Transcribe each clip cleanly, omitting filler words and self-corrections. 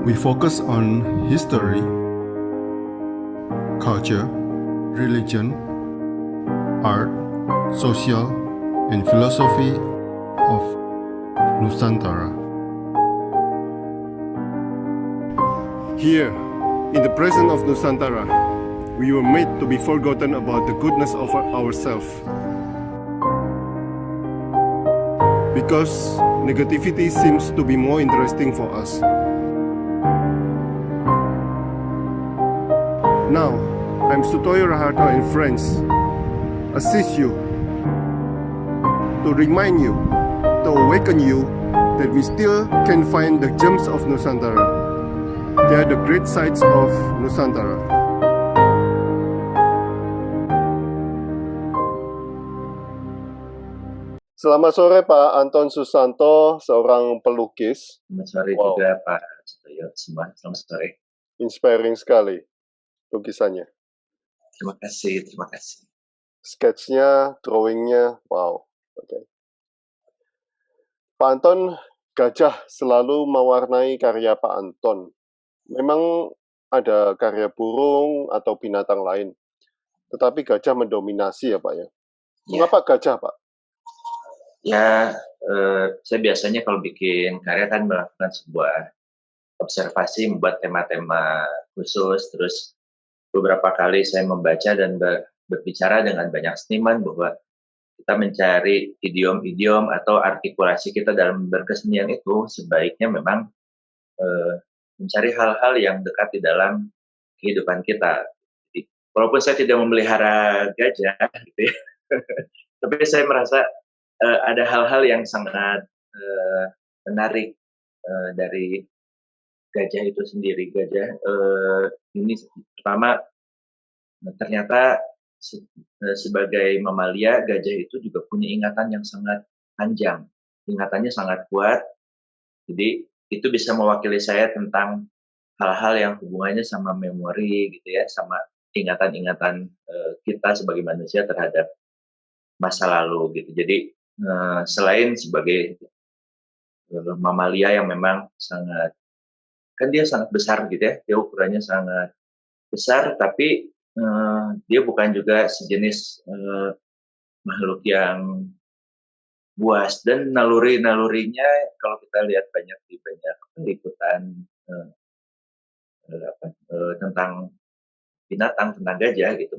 We focus on history, culture, religion, art, social, and philosophy of Nusantara. Here, in the presence of Nusantara, we were made to be forgotten about the goodness of ourselves. Because negativity seems to be more interesting for us. Now, I'm Sutoyo Raharto and friends assist you to remind you, to awaken you that we still can find the gems of Nusantara. They are the great sights of Nusantara. Selamat sore Pak Anton Susanto, seorang pelukis. Selamat sore juga Pak Sutoyo semua, selamat sore. Inspiring sekali lukisannya. Terima kasih. Sketsnya, drawingnya, wow. Okay. Pak Anton, gajah selalu mewarnai karya Pak Anton. Memang ada karya burung atau binatang lain, tetapi gajah mendominasi ya Pak ya. Mengapa gajah Pak? Ya, saya biasanya kalau bikin karya kan melakukan sebuah observasi, membuat tema-tema khusus, terus beberapa kali saya membaca dan berbicara dengan banyak seniman bahwa kita mencari idiom-idiom atau artikulasi kita dalam berkesenian itu sebaiknya memang mencari hal-hal yang dekat di dalam kehidupan kita. Jadi, walaupun saya tidak memelihara gajah, gitu ya, tapi saya merasa ada hal-hal yang sangat menarik dari gajah itu sendiri. Gajah ini pertama ternyata sebagai mamalia, gajah itu juga punya ingatan yang sangat panjang, ingatannya sangat kuat. Jadi itu bisa mewakili saya tentang hal-hal yang hubungannya sama memori gitu ya, sama ingatan-ingatan kita sebagai manusia terhadap masa lalu gitu. Jadi selain sebagai mamalia yang memang sangat, kan dia sangat besar gitu ya, dia ukurannya sangat besar, tapi dia bukan juga sejenis makhluk yang buas, dan nalurinya kalau kita lihat banyak di banyak liputan tentang binatang, tentang gajah gitu,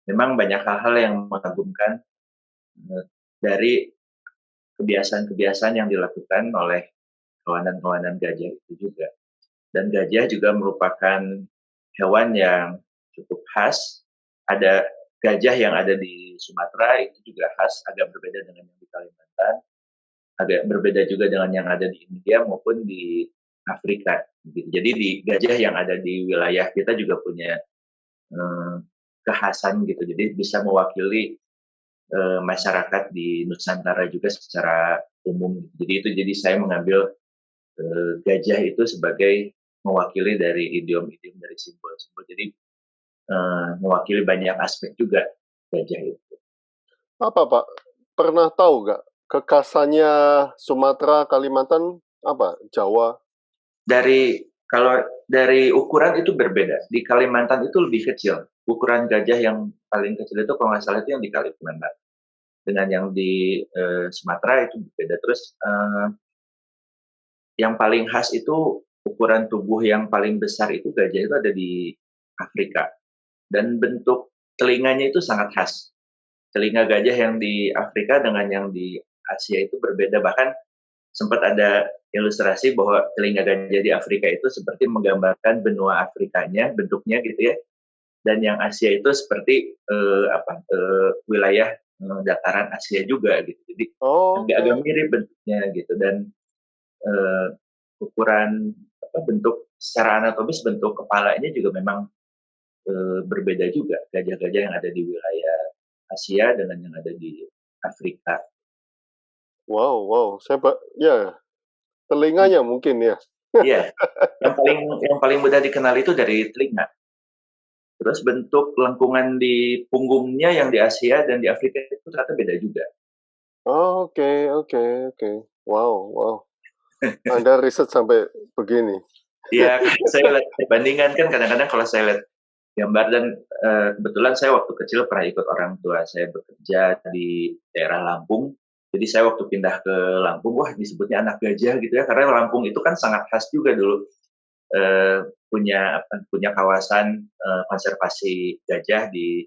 memang banyak hal-hal yang mengagumkan dari kebiasaan-kebiasaan yang dilakukan oleh kawanan-kawanan gajah itu juga. Dan gajah juga merupakan hewan yang cukup khas. Ada gajah yang ada di Sumatera, itu juga khas, agak berbeda dengan yang di Kalimantan, agak berbeda juga dengan yang ada di India maupun di Afrika. Jadi di gajah yang ada di wilayah kita juga punya kekhasan gitu. Jadi bisa mewakili masyarakat di Nusantara juga secara umum. Jadi saya mengambil gajah itu sebagai mewakili dari idiom-idiom, dari simbol-simbol. Jadi mewakili banyak aspek juga gajah itu. Apa Pak? Pernah tahu nggak kekhasannya Sumatera, Kalimantan, apa? Jawa? Kalau dari ukuran itu berbeda. Di Kalimantan itu lebih kecil. Ukuran gajah yang paling kecil itu kalau nggak salah itu yang di Kalimantan. Dengan yang di Sumatera itu berbeda. Terus yang paling khas itu ukuran tubuh yang paling besar itu gajah itu ada di Afrika. Dan bentuk telinganya itu sangat khas. Telinga gajah yang di Afrika dengan yang di Asia itu berbeda. Bahkan sempat ada ilustrasi bahwa telinga gajah di Afrika itu seperti menggambarkan benua Afrikanya, bentuknya gitu ya. Dan yang Asia itu seperti wilayah dataran Asia juga gitu. Jadi agak mirip bentuknya gitu. Dan ukuran bentuk secara anatomis, bentuk kepalanya juga memang berbeda juga. Gajah-gajah yang ada di wilayah Asia dengan yang ada di Afrika. Wow. Telinganya mungkin ya. Iya. Yang paling mudah dikenal itu dari telinga. Terus bentuk lengkungan di punggungnya yang di Asia dan di Afrika itu ternyata beda juga. Oke. Wow. Anda riset sampai begini. Ya, saya lihat perbandingan kan kadang-kadang kalau saya lihat gambar dan kebetulan saya waktu kecil pernah ikut orang tua saya bekerja di daerah Lampung. Jadi saya waktu pindah ke Lampung, wah disebutnya anak gajah gitu ya, karena Lampung itu kan sangat khas juga dulu punya kawasan konservasi gajah di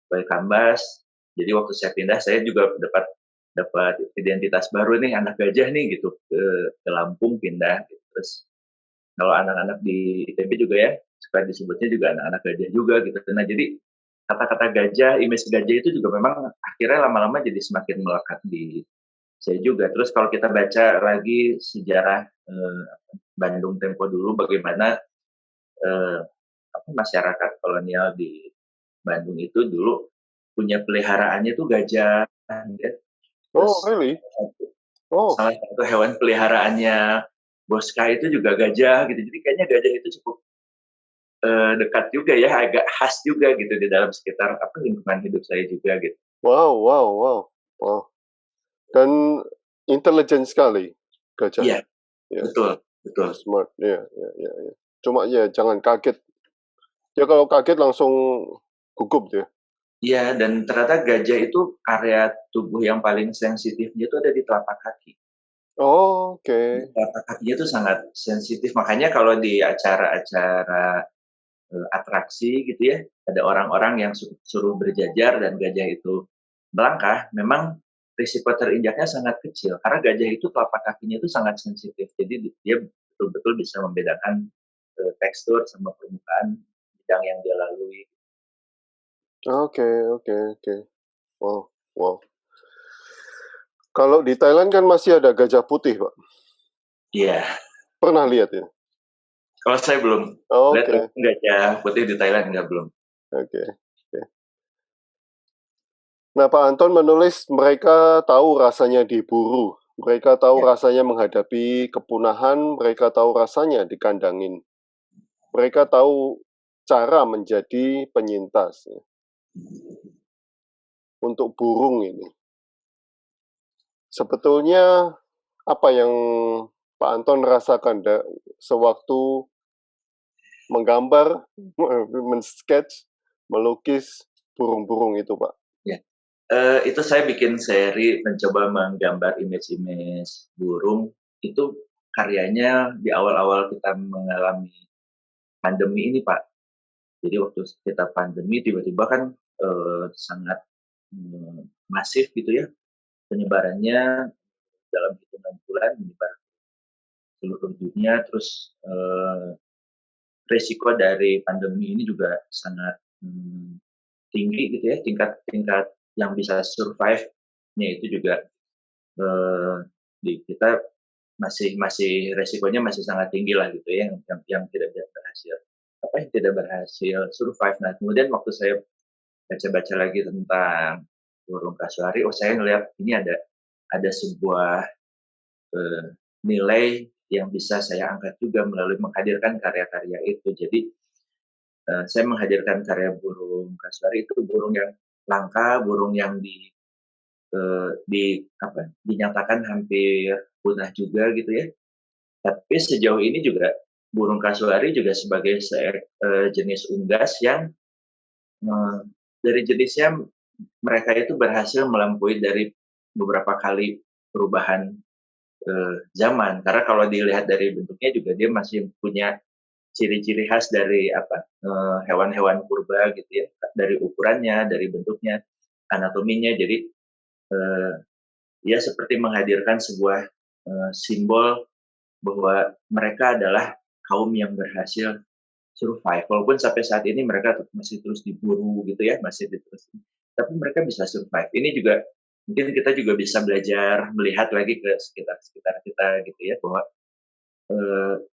Balikambas. Jadi waktu saya pindah, saya juga dapat dapat identitas baru nih, anak gajah nih gitu ke Lampung pindah. Gitu. Terus kalau anak-anak di ITB juga ya, suka disebutnya juga anak-anak gajah juga gitu. Nah jadi kata-kata gajah, image gajah itu juga memang akhirnya lama-lama jadi semakin melekat di saya juga. Terus kalau kita baca lagi sejarah Bandung Tempo dulu, bagaimana eh, masyarakat kolonial di Bandung itu dulu punya peliharaannya tuh gajah, ya. Terus Oh, really? Oh, salah satu hewan peliharaannya Bosca itu juga gajah gitu. Jadi kayaknya gajah itu cukup dekat juga ya, agak khas juga gitu di dalam sekitar lingkungan hidup saya juga gitu. wow, wow, wow, wow. Dan intelijen sekali gajah. Iya, Ya, betul, betul. smart. Ya, ya, ya, ya. Cuma ya jangan kaget. Ya kalau kaget langsung gugup dia. Iya, dan ternyata gajah itu area tubuh yang paling sensitifnya itu ada di telapak kaki. Oh, Di oke. telapak kakinya itu sangat sensitif. Makanya kalau di acara-acara atraksi gitu ya, ada orang-orang yang suruh berjajar dan gajah itu melangkah, memang risiko terinjaknya sangat kecil karena gajah itu telapak kakinya itu sangat sensitif. Jadi dia betul-betul bisa membedakan tekstur sama permukaan bidang yang dia lalui. Oke, oke, oke. Wow, wow. Kalau di Thailand kan masih ada gajah putih, Pak. Iya, Pernah lihat ya? kalau saya belum lihat Oke, gajah putih di Thailand nggak belum. oke. Oke. Nah, Pak Anton menulis mereka tahu rasanya diburu, mereka tahu Ya, rasanya menghadapi kepunahan, mereka tahu rasanya dikandangin, mereka tahu cara menjadi penyintas ya, untuk burung ini. Sebetulnya apa yang Pak Anton rasakan sewaktu menggambar, men-sketch, melukis burung-burung itu, Pak? ya. Itu saya bikin seri mencoba menggambar image-image burung. Itu karyanya di awal-awal kita mengalami pandemi ini, Pak. Jadi waktu kita pandemi tiba-tiba kan sangat masif gitu ya penyebarannya dalam hitungan bulan menyebar seluruh dunia. Terus resiko dari pandemi ini juga sangat tinggi gitu ya, tingkat yang bisa survive-nya itu juga di kita masih masih resikonya masih sangat tinggi lah gitu ya, yang tidak berhasil yang tidak berhasil survive. Nah kemudian waktu saya baca-baca lagi tentang burung kasuari, oh saya ngelihat ini ada sebuah eh, nilai yang bisa saya angkat juga melalui menghadirkan karya-karya itu. Jadi saya menghadirkan karya burung kasuari, itu burung yang langka, burung yang dinyatakan hampir punah juga gitu ya. Tapi sejauh ini juga burung kasuari juga sebagai jenis unggas yang dari jenisnya mereka itu berhasil melampaui dari beberapa kali perubahan zaman. Karena kalau dilihat dari bentuknya juga dia masih punya ciri-ciri khas dari hewan-hewan purba gitu ya, dari ukurannya, dari bentuknya, anatominya. Jadi dia seperti menghadirkan sebuah simbol bahwa mereka adalah kaum yang berhasil survive. Walaupun sampai saat ini mereka masih terus diburu gitu ya, masih terus. Tapi mereka bisa survive. Ini juga mungkin kita juga bisa belajar melihat lagi ke sekitar-sekitar kita gitu ya, bahwa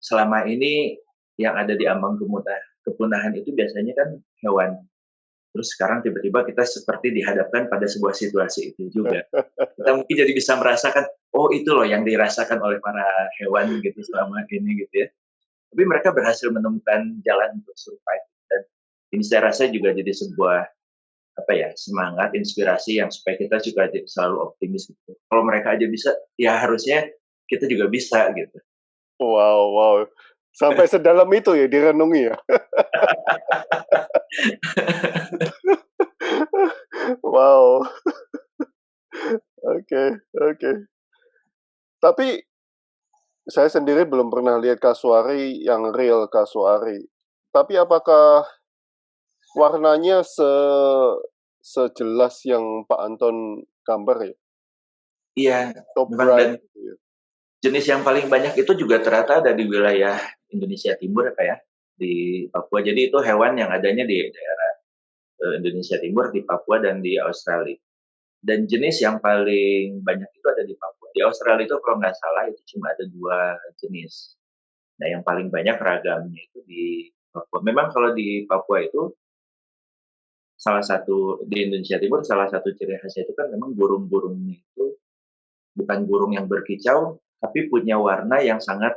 selama ini yang ada di ambang kepunahan itu biasanya kan hewan. Terus sekarang tiba-tiba kita seperti dihadapkan pada sebuah situasi itu juga. Kita mungkin jadi bisa merasakan, oh itu loh yang dirasakan oleh para hewan gitu selama ini gitu ya. Tapi mereka berhasil menemukan jalan untuk survive. Dan ini saya rasa juga jadi sebuah semangat, inspirasi yang supaya kita juga selalu optimis gitu. Kalau mereka aja bisa, ya harusnya kita juga bisa gitu. Wow, wow. Sampai sedalam itu ya direnungi ya? Wow, oke oke. Tapi saya sendiri belum pernah lihat kasuari yang real kasuari. Tapi apakah warnanya sejelas yang Pak Anton gambar ya? Iya, So memang dan bright gitu ya? jenis yang paling banyak itu juga ternyata ada di wilayah Indonesia Timur ya, Pak, ya, di Papua. Jadi itu hewan yang adanya di daerah, Indonesia Timur, di Papua dan di Australia. Dan jenis yang paling banyak itu ada di Papua. Di Australia itu kalau nggak salah itu cuma ada 2 jenis. Nah, yang paling banyak ragamnya itu di Papua. Memang kalau di Papua itu salah satu di Indonesia Timur salah satu ciri khasnya itu kan memang burung-burungnya itu bukan burung yang berkicau, tapi punya warna yang sangat,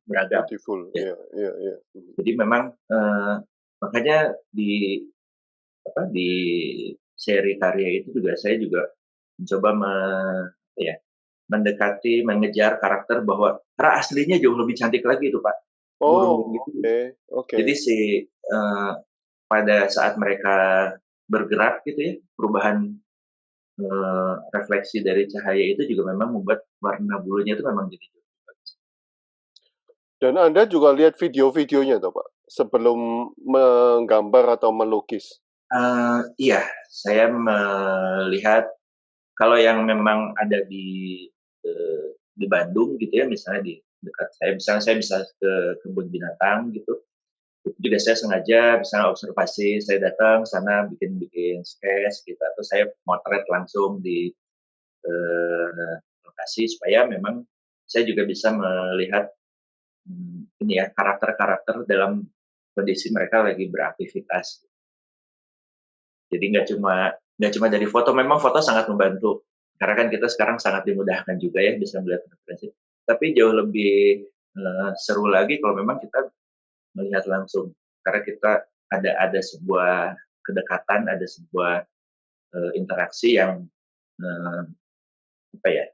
beragam, Beautiful, ya. iya iya iya. Mhm. Jadi memang, makanya di seri karya itu juga saya juga mencoba apa ya, mendekati, mengejar karakter bahwa karena aslinya jauh lebih cantik lagi itu, Pak, burung-burung Oh, itu. oke oke. Jadi pada saat mereka bergerak gitu ya, perubahan, refleksi dari cahaya itu juga memang membuat warna bulunya itu memang jadi bagus. Dan Anda juga lihat video-videonya toh, Pak? Sebelum menggambar atau melukis? Iya, saya melihat kalau yang memang ada di Bandung gitu ya, misalnya di dekat saya, misalnya saya bisa ke kebun binatang gitu, itu juga saya sengaja misalnya observasi, saya datang sana bikin-bikin sketch gitu, atau saya motret langsung di lokasi supaya memang saya juga bisa melihat, ini ya, karakter-karakter dalam kondisi mereka lagi beraktivitas. Jadi nggak cuma dari foto, memang foto sangat membantu, karena kan kita sekarang sangat dimudahkan juga ya bisa melihat referensi. Tapi jauh lebih, seru lagi kalau memang kita melihat langsung, karena kita ada sebuah kedekatan, ada sebuah, interaksi yang, eee, apa ya,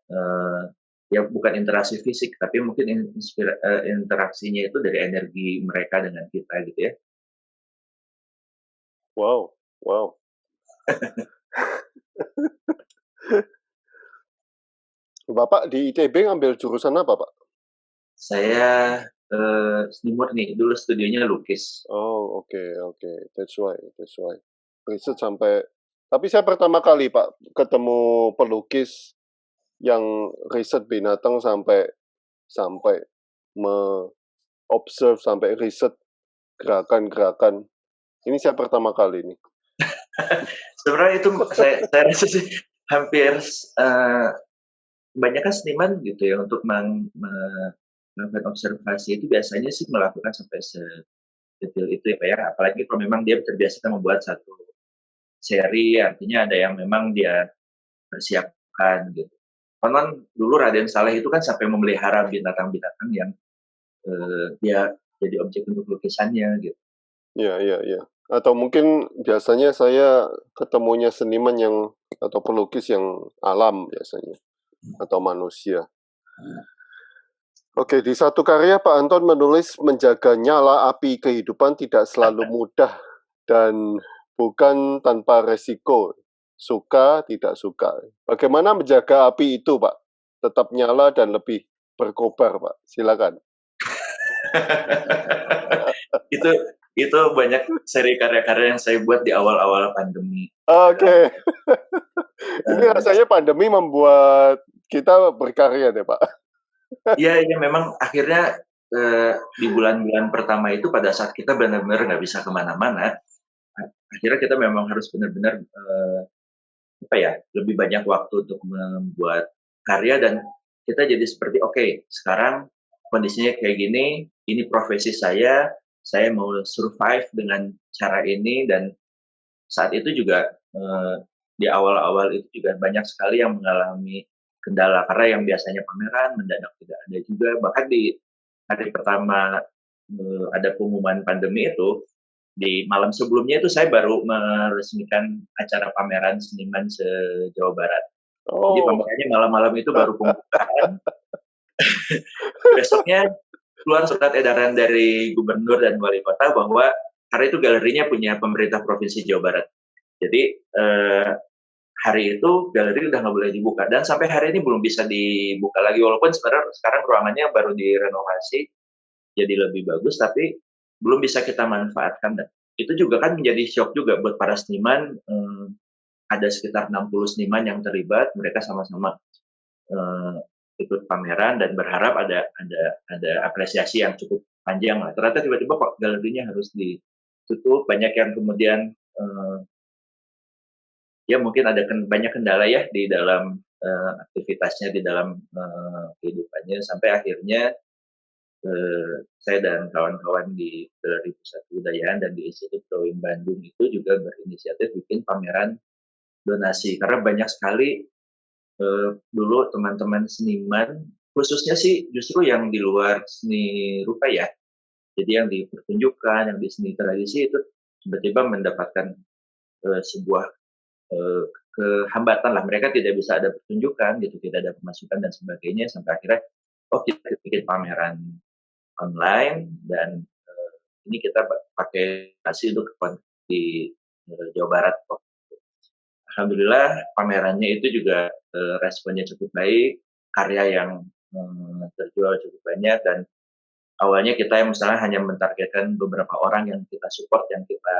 ya bukan interaksi fisik, tapi mungkin interaksinya itu dari energi mereka dengan kita gitu ya. Wow wow. Bapak di ITB ngambil jurusan apa, Pak? Saya, seni murni, dulu studionya lukis. Oh, oke oke, that's why that's why. Riset sampai tapi saya pertama kali, Pak, ketemu pelukis yang riset binatang sampai sampai me-observe, sampai riset gerakan-gerakan. Ini saya pertama kali nih. Sebenarnya itu saya rasa sih hampir, kebanyakan seniman gitu ya untuk melakukan observasi itu biasanya sih melakukan sampai sedetil itu ya, Pak, ya. Apalagi kalau memang dia terbiasa membuat satu seri, artinya ada yang memang dia persiapkan gitu. Konon dulu Raden Saleh itu kan sampai memelihara binatang-binatang yang, dia jadi objek untuk lukisannya gitu. Iya iya iya. Atau mungkin biasanya saya ketemunya seniman yang atau pelukis yang alam biasanya, atau manusia. Oke, di satu karya Pak Anton menulis menjaga nyala api kehidupan tidak selalu mudah dan bukan tanpa resiko. Suka, tidak suka. Bagaimana menjaga api itu, Pak? Tetap nyala dan lebih berkobar, Pak. Silakan. Itu itu banyak seri karya-karya yang saya buat di awal-awal pandemi. Oke. Ini rasanya pandemi membuat kita berkarya deh, Pak. Iya iya, memang akhirnya, di bulan-bulan pertama itu pada saat kita benar-benar nggak bisa kemana-mana, akhirnya kita memang harus benar-benar, apa ya, lebih banyak waktu untuk membuat karya dan kita jadi seperti, "Oke, sekarang kondisinya kayak gini, ini profesi saya mau survive dengan cara ini." Dan saat itu juga, di awal-awal itu juga banyak sekali yang mengalami kendala, karena yang biasanya pameran mendadak tidak ada juga. Bahkan di hari pertama, ada pengumuman pandemi itu, di malam sebelumnya itu saya baru meresmikan acara pameran seniman se-Jawa Barat. Jadi Oh, pamerannya malam-malam itu baru pembukaan, besoknya keluar surat edaran dari gubernur dan wali kota bahwa karena itu galerinya punya pemerintah provinsi Jawa Barat. Jadi hari itu galeri udah nggak boleh dibuka dan sampai hari ini belum bisa dibuka lagi walaupun sebenarnya sekarang ruangannya baru direnovasi jadi lebih bagus tapi belum bisa kita manfaatkan dan itu juga kan menjadi shock juga buat para seniman. Ada sekitar 60 seniman yang terlibat, mereka sama-sama ikut pameran dan berharap ada apresiasi yang cukup panjang lah. Ternyata tiba-tiba kok galerinya harus ditutup, banyak yang kemudian ya mungkin ada banyak kendala ya di dalam aktivitasnya, di dalam kehidupannya, sampai akhirnya saya dan kawan-kawan di Galeri Pusat Kebudayaan dan di Institut Drawing Bandung itu juga berinisiatif bikin pameran donasi karena banyak sekali dulu teman-teman seniman khususnya sih justru yang di luar seni rupa ya, jadi yang di pertunjukan, yang di seni tradisi itu tiba-tiba mendapatkan sebuah kehambatan lah, mereka tidak bisa ada pertunjukan gitu, tidak ada pemasukan dan sebagainya sampai akhirnya kita bikin pameran online dan ini kita pakai donasi untuk di Jawa Barat. Alhamdulillah pamerannya itu juga responnya cukup baik, karya yang terjual cukup banyak dan awalnya kita misalnya hanya mentargetkan beberapa orang yang kita support, yang kita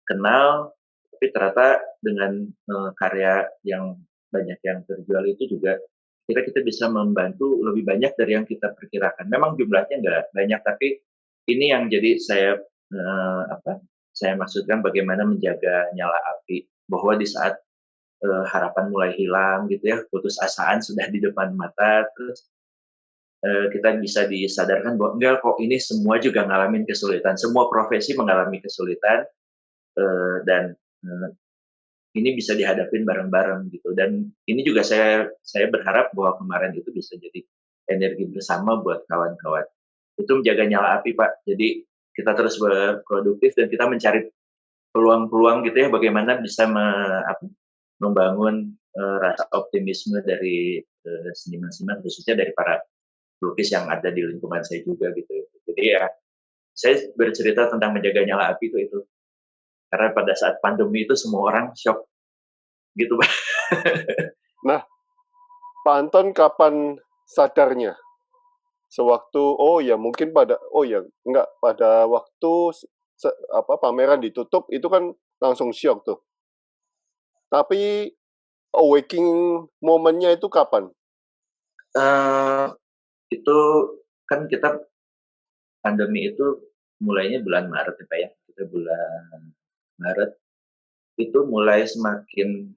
kenal, tapi ternyata dengan karya yang banyak yang terjual itu juga kita bisa membantu lebih banyak dari yang kita perkirakan. Memang jumlahnya nggak banyak, tapi ini yang jadi saya maksudkan bagaimana menjaga nyala api, bahwa di saat harapan mulai hilang gitu ya, putus asaan sudah di depan mata, terus kita bisa disadarkan bahwa enggak kok, ini semua juga ngalamin kesulitan, semua profesi mengalami kesulitan dan ini bisa dihadapin bareng-bareng gitu. Dan ini juga saya berharap bahwa kemarin itu bisa jadi energi bersama buat kawan-kawan. Itu menjaga nyala api, Pak. Jadi kita terus berproduktif dan kita mencari peluang-peluang gitu ya, bagaimana bisa membangun rasa optimisme dari seniman-seniman, khususnya dari para pelukis yang ada di lingkungan saya juga gitu. Jadi ya, saya bercerita tentang menjaga nyala api itu. Karena pada saat pandemi itu semua orang shock gitu, Pak. Nah, Pak Anton kapan sadarnya? Sewaktu mungkin pada waktu pameran ditutup itu kan langsung shock tuh. Tapi awakening momennya itu kapan? Itu kan kita pandemi itu mulainya bulan Maret ya Pak ya. Kita bulan Maret itu mulai semakin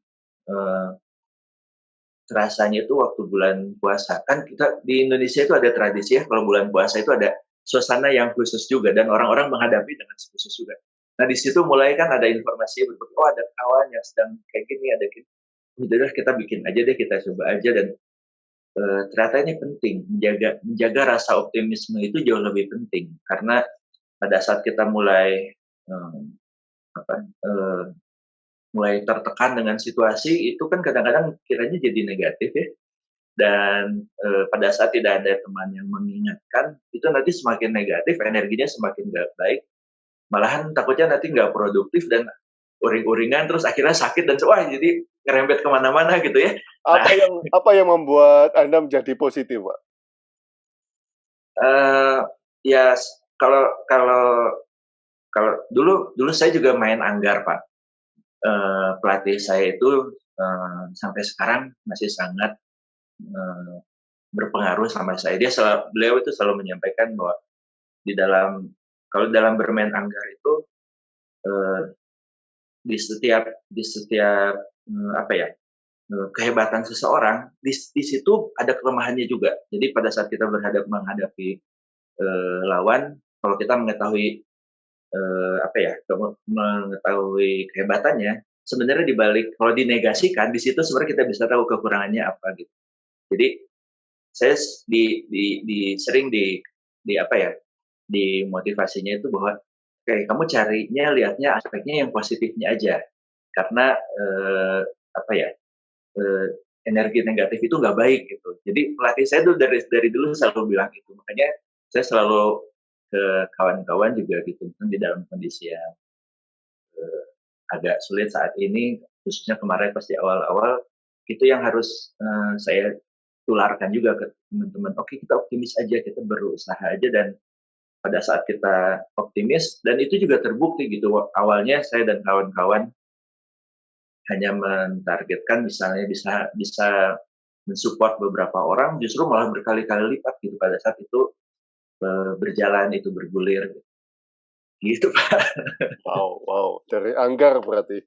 terasanya itu waktu bulan puasa. Kan kita di Indonesia itu ada tradisi ya, kalau bulan puasa itu ada suasana yang khusus juga dan orang-orang menghadapi dengan khusus juga. Nah di situ mulai kan ada informasi oh ada kawan yang sedang kayak gini, ada gini. Udah kita bikin aja deh, kita coba aja dan ternyata ini penting, menjaga rasa optimisme itu jauh lebih penting karena pada saat kita mulai mulai tertekan dengan situasi itu kan kadang-kadang kiranya jadi negatif ya, dan pada saat tidak ada teman yang mengingatkan itu nanti semakin negatif, energinya semakin nggak baik, malahan takutnya nanti nggak produktif dan uring-uringan terus akhirnya sakit dan jadi ngerembet kemana-mana gitu ya. Apa yang membuat Anda menjadi positif, Pak? Ya kalau dulu saya juga main anggar, Pak. Pelatih saya itu sampai sekarang masih sangat berpengaruh sama saya. Beliau itu selalu menyampaikan bahwa kalau dalam bermain anggar itu di setiap kehebatan seseorang di situ ada kelemahannya juga. Jadi pada saat kita menghadapi lawan, kalau kita mengetahui mengetahui kehebatannya, sebenarnya dibalik kalau dinegasikan di situ sebenarnya kita bisa tahu kekurangannya apa gitu. Jadi saya sering di motivasinya itu bahwa kamu carinya, lihatnya aspeknya yang positifnya aja, karena energi negatif itu nggak baik gitu. Jadi pelatih saya tuh dari dulu selalu bilang itu, makanya saya selalu ke kawan-kawan juga gitu kan di dalam kondisi yang agak sulit saat ini, khususnya kemarin pas di awal-awal, itu yang harus saya tularkan juga ke teman-teman. Oke, kita optimis aja, kita berusaha aja, dan pada saat kita optimis, dan itu juga terbukti gitu. Awalnya saya dan kawan-kawan hanya mentargetkan misalnya bisa bisa mensupport beberapa orang, justru malah berkali-kali lipat gitu pada saat itu berjalan, itu bergulir gitu, Pak. Wow, wow, dari Anggar berarti.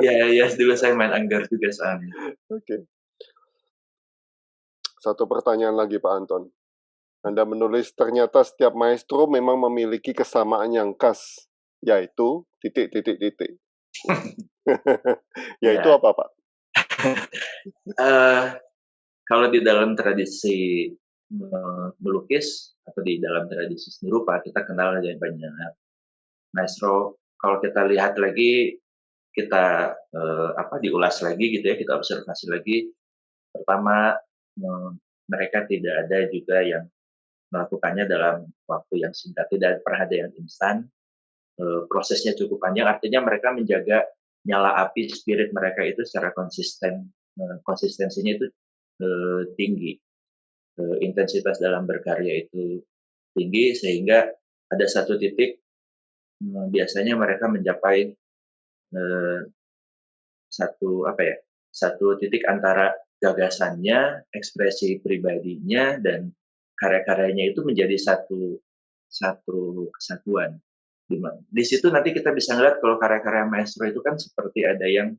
Ya, ya, dulu saya main Anggar juga soalnya. Oke. Satu pertanyaan lagi Pak Anton. Anda menulis ternyata setiap maestro memang memiliki kesamaan yang khas, yaitu titik. Yaitu Ya, apa Pak? eh, kalau di dalam tradisi melukis atau di dalam tradisi seni rupa, kita kenal ada banyak maestro. Kalau kita lihat lagi, kita diulas lagi gitu ya, kita observasi lagi. Pertama, mereka tidak ada juga yang melakukannya dalam waktu yang singkat, tidak pernah ada yang instan. Prosesnya cukup panjang, artinya mereka menjaga nyala api spirit mereka itu secara konsisten, konsistensinya itu tinggi, intensitas dalam berkarya itu tinggi, sehingga ada satu titik biasanya mereka mencapai satu titik antara gagasannya, ekspresi pribadinya, dan karya-karyanya itu menjadi satu satu kesatuan. Di situ nanti kita bisa ngeliat kalau karya-karya maestro itu kan seperti ada yang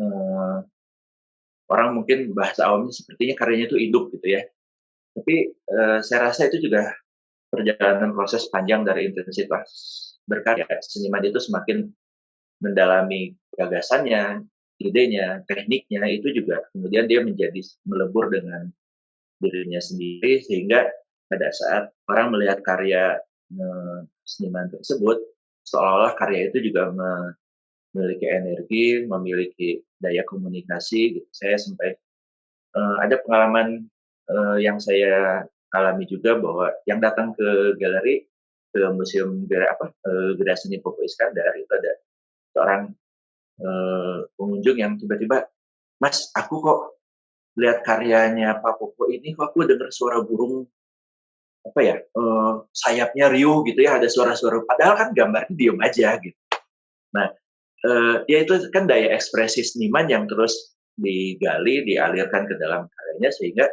eh, orang mungkin bahasa awamnya sepertinya karyanya itu hidup gitu ya. Tapi saya rasa itu juga perjalanan proses panjang dari intensitas berkarya. Seniman itu semakin mendalami gagasannya, idenya, tekniknya, itu juga kemudian dia menjadi melebur dengan dirinya sendiri, sehingga pada saat orang melihat karya seniman tersebut, seolah-olah karya itu juga memiliki energi, memiliki daya komunikasi gitu. Saya sampai ada pengalaman yang saya alami juga, bahwa yang datang ke galeri, ke museum Gera Seni Popo Iskandar, itu ada seorang pengunjung yang tiba-tiba, "Mas, aku kok lihat karyanya Pak Popo ini, kok aku dengar suara burung sayapnya riuh gitu ya, ada suara-suara, padahal kan gambarnya diem aja gitu." Nah, ya itu kan daya ekspresi seniman yang terus digali, dialirkan ke dalam karyanya, sehingga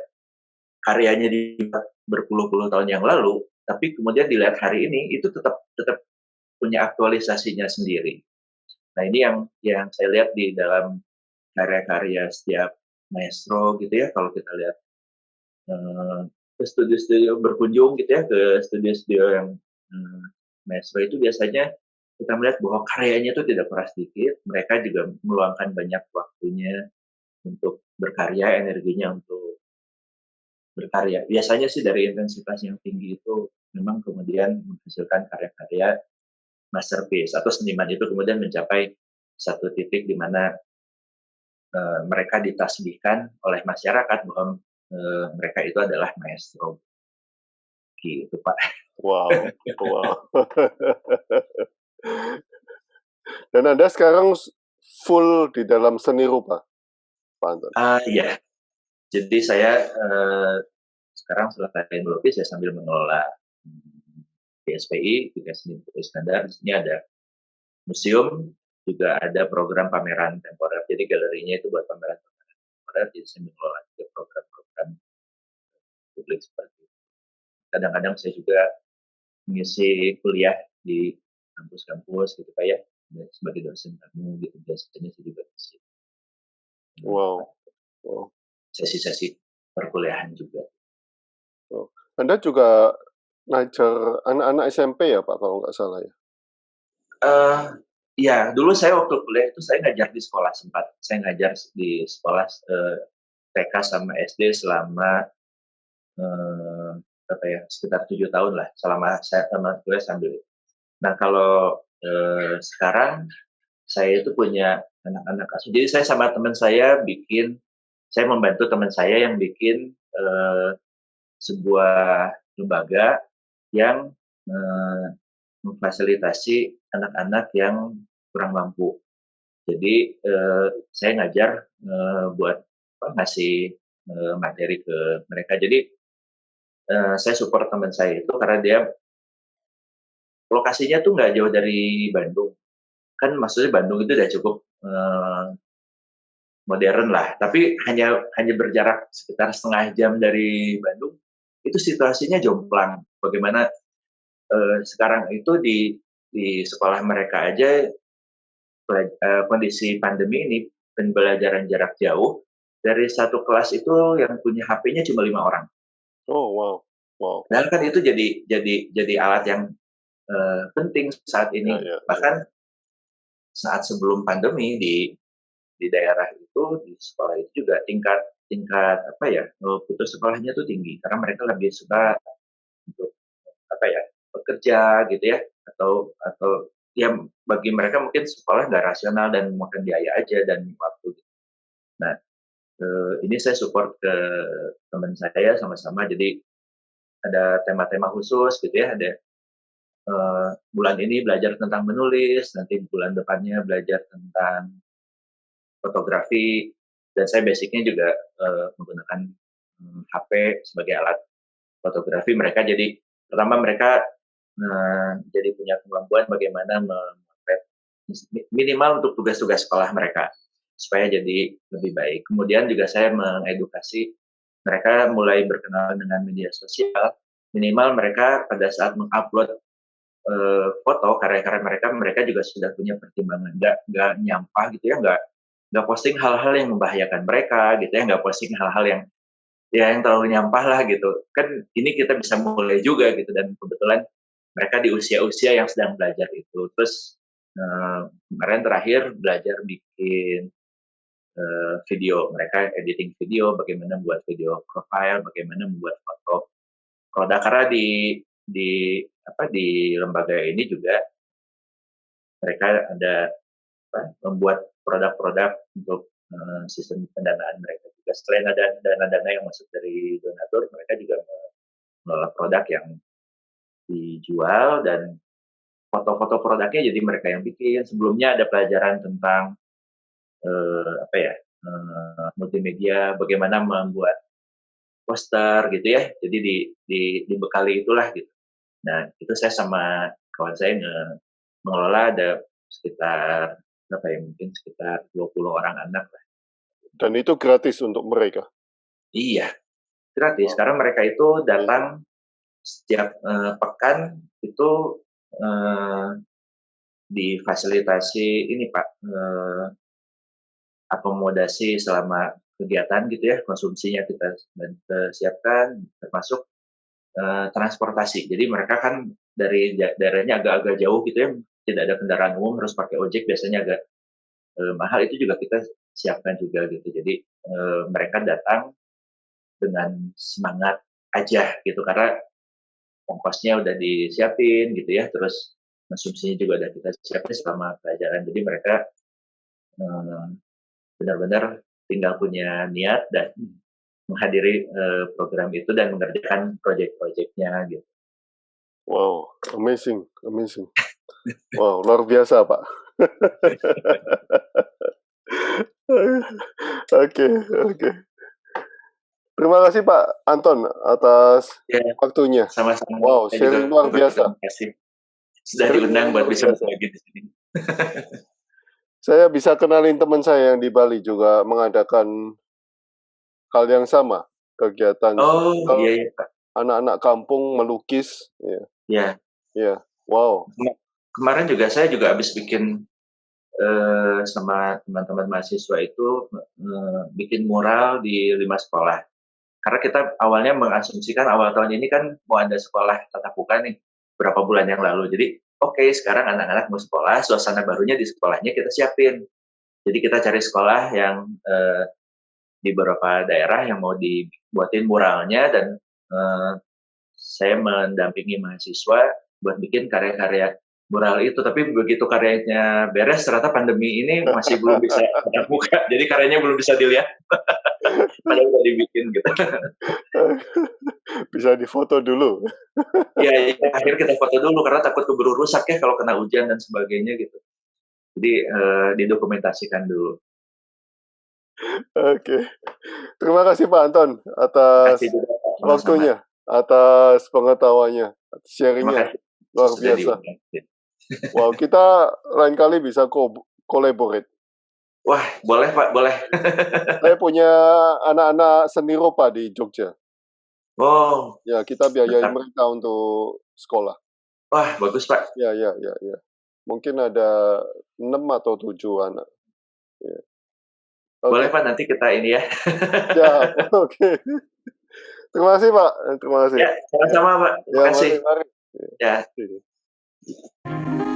karyanya dibuat berpuluh-puluh tahun yang lalu, tapi kemudian dilihat hari ini itu tetap tetap punya aktualisasinya sendiri. Nah, ini yang saya lihat di dalam karya-karya setiap maestro gitu ya, kalau kita lihat ke studio-studio, berkunjung gitu ya ke studio-studio yang maestro, itu biasanya kita melihat bahwa karyanya itu tidak pernah sedikit, mereka juga meluangkan banyak waktunya untuk berkarya, energinya untuk berkarya. Biasanya sih dari intensitas yang tinggi itu memang kemudian menghasilkan karya-karya masterpiece, atau seniman itu kemudian mencapai satu titik di mana mereka ditasbihkan oleh masyarakat bahwa mereka itu adalah maestro, gitu Pak. Wow, wow. Dan Anda sekarang full di dalam seni rupa, Pak Anton? Iya, jadi saya sekarang selain melukis, saya sambil mengelola PSPI, juga Seni Popo Iskandar. Di sini ada museum, juga ada program pameran temporer. Jadi galerinya itu buat pameran-pameran temporer, jadi saya mengelola juga program-program publik seperti itu. Kadang-kadang saya juga mengisi kuliah di kampus-kampus gitu Pak ya, sebagai dosen tamu gitu, biasanya saya juga mengisi Wow, wow, sesi-sesi perkuliahan juga. wow. Anda juga ngajar anak-anak SMP ya Pak, kalau nggak salah ya? Iya, dulu saya waktu kuliah itu saya ngajar di sekolah, sempat saya ngajar di sekolah TK sama SD selama sekitar 7 tahun lah, selama saya kuliah sambil. Nah, kalau sekarang saya itu punya anak-anak asuh. Jadi saya sama teman saya membantu teman saya yang bikin sebuah lembaga yang memfasilitasi anak-anak yang kurang mampu. Jadi saya ngajar buat ngasih materi ke mereka. Jadi saya support teman saya itu karena dia lokasinya tuh nggak jauh dari Bandung. Kan maksudnya Bandung itu udah cukup modern lah, tapi hanya berjarak sekitar setengah jam dari Bandung. Itu situasinya jomplang. Bagaimana sekarang itu di sekolah mereka aja kondisi pandemi ini, pembelajaran jarak jauh, dari satu kelas itu yang punya HP-nya cuma 5 orang. Oh, wow. Wow. Dan kan itu jadi alat yang penting saat ini. Ya. Bahkan saat sebelum pandemi di daerah itu, di sekolah itu juga tingkat putus sekolahnya tuh tinggi karena mereka lebih suka untuk bekerja gitu ya, atau ya bagi mereka mungkin sekolah nggak rasional dan makan biaya aja dan waktu. Nah, ini saya support ke teman saya sama-sama, jadi ada tema-tema khusus gitu ya, ada bulan ini belajar tentang menulis, nanti bulan depannya belajar tentang fotografi, dan saya basicnya juga menggunakan HP sebagai alat fotografi. Mereka jadi pertama mereka jadi punya kemampuan bagaimana memotret minimal untuk tugas-tugas sekolah mereka supaya jadi lebih baik. Kemudian juga saya mengedukasi mereka mulai berkenalan dengan media sosial. Minimal mereka pada saat mengupload foto karya-karya mereka juga sudah punya pertimbangan, nggak nyampah gitu ya, nggak posting hal-hal yang membahayakan mereka gitu ya, nggak posting hal-hal yang terlalu nyampah lah gitu. Kan ini kita bisa mulai juga gitu, dan kebetulan mereka di usia-usia yang sedang belajar itu. Terus kemarin terakhir belajar bikin video, mereka editing video, bagaimana membuat video profile, bagaimana membuat foto produk. Karena di lembaga ini juga mereka ada membuat produk-produk untuk sistem pendanaan mereka juga. Selain ada dana-dana yang masuk dari donatur, mereka juga mengelola produk yang dijual, dan foto-foto produknya jadi mereka yang bikin. Sebelumnya ada pelajaran tentang multimedia, bagaimana membuat poster gitu ya. Jadi dibekali itulah gitu. Nah, itu saya sama kawan saya mengelola, ada sekitar mungkin sekitar 20 orang anak lah. Dan itu gratis untuk mereka? Iya, gratis. Karena mereka itu datang setiap pekan itu difasilitasi ini Pak, akomodasi selama kegiatan gitu ya, konsumsinya kita siapkan, termasuk transportasi. Jadi mereka kan dari daerahnya agak-agak jauh gitu ya, tidak ada kendaraan umum, harus pakai ojek, biasanya agak mahal, itu juga kita siapkan juga gitu. Jadi mereka datang dengan semangat aja gitu, karena ongkosnya udah disiapin gitu ya, terus konsumsinya juga udah kita siapin selama pelajaran. Jadi mereka benar-benar tinggal punya niat dan menghadiri program itu dan mengerjakan proyek-proyeknya gitu. Wow, amazing. Wow, luar biasa Pak. Oke. Terima kasih Pak Anton atas waktunya. Sama-sama. Wow, sharing luar biasa. Terima kasih sudah diundang buat bisa berbagi di sini. Saya bisa kenalin teman saya yang di Bali juga mengadakan hal yang sama, kegiatan iya Pak. Anak-anak kampung melukis. Iya. Wow. Kemarin juga saya habis bikin sama teman-teman mahasiswa itu bikin mural di 5 sekolah. Karena kita awalnya mengasumsikan awal tahun ini kan mau ada sekolah tatap muka nih berapa bulan yang lalu. Jadi sekarang anak-anak mau sekolah, suasana barunya di sekolahnya kita siapin. Jadi kita cari sekolah yang di beberapa daerah yang mau dibuatin muralnya, dan saya mendampingi mahasiswa buat bikin karya-karya mural itu. Tapi begitu karyanya beres, ternyata pandemi ini masih belum bisa tatap muka, jadi karyanya belum bisa dilihat. Padahal udah dibikin gitu. Bisa difoto dulu. Iya, akhirnya kita foto dulu karena takut keburu rusak ya kalau kena hujan dan sebagainya gitu. Jadi, didokumentasikan dulu. Oke. Terima kasih Pak Anton atas Makasih juga Pak, sama-sama. waktunya, atas pengetahuannya, atas Terima sharing-nya. kasih Luar sudah biasa. diundang. Wow, kita lain kali bisa collaborate. Wah, boleh Pak, boleh. Saya punya anak-anak seni rupa di Jogja. Oh, Ya, kita biayain mantap. mereka untuk sekolah. Wah, bagus Pak. Ya. Mungkin ada 6 atau 7 anak. Ya. Boleh Oke. Pak, nanti kita ini ya. Siap. Oke. Terima kasih Pak. Terima kasih. Ya, sama-sama Pak. Terima Ya, kasih. mari. Ya. Ya.